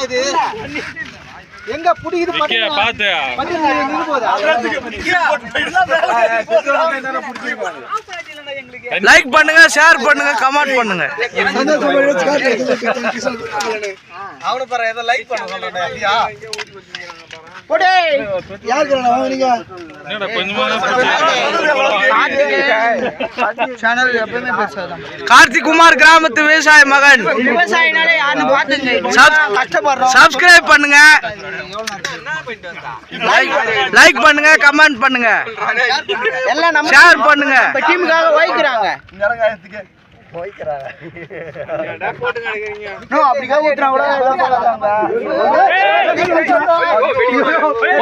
இது எங்க புடிக்குது பாத்து லைக் பண்ணுங்க, ஷேர் பண்ணுங்க, கமெண்ட் பண்ணுங்க. அவன பாரு ஏதோ லைக் பண்ண சொல்றேன் அப்படியா போடே யார் கரனா வாங்குறீங்க என்னடா கொஞ்சமா சேனல் எப்பவுமே பேசாத கார்த்திக் குமார் கிராமத்து விவசாய மகன். விவசாயினாலே யாருன்னு பாத்துங்க கஷ்டப்படுறோம். சப்ஸ்கிரைப் பண்ணுங்க, லைக் பண்ணுங்க, கமெண்ட் பண்ணுங்க, எல்லாம் நம்ம ஷேர் பண்ணுங்க. நம்ம டீமுக்காக வைக்கறாங்க.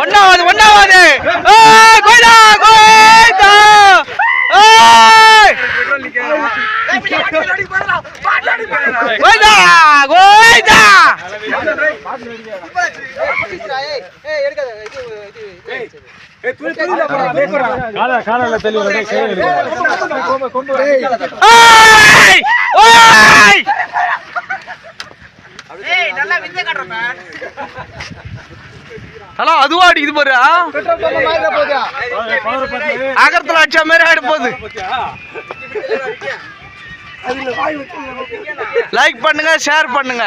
ஒன்னாவது ஹலோ அதுவா அடிக்குது பாரு. அகரத்துல அடிச்ச மாதிரி ஆயிட போகுது. லைக் பண்ணுங்க, ஷேர் பண்ணுங்க.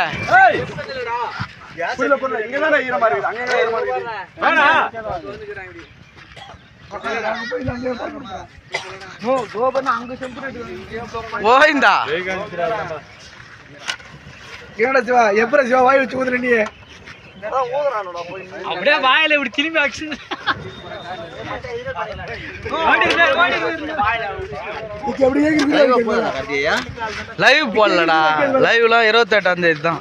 போயிந்தா எப்ப சிவா வாய் வச்சு ஊதுற நீ அப்படியே வாயில இப்படி திரும்பி ஆக்ஷன் லைவ் போடலடா. லைவ்லாம் 28ஆம் தேதி தான்.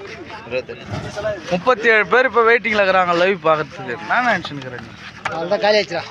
37 பேர் இப்ப வெயிட்டிங்ல இருக்கிறாங்க லைவ் பாக்கிறதுக்கு. நான் நினைச்சுக்கிறேன் காலி ஆயிடுச்சா.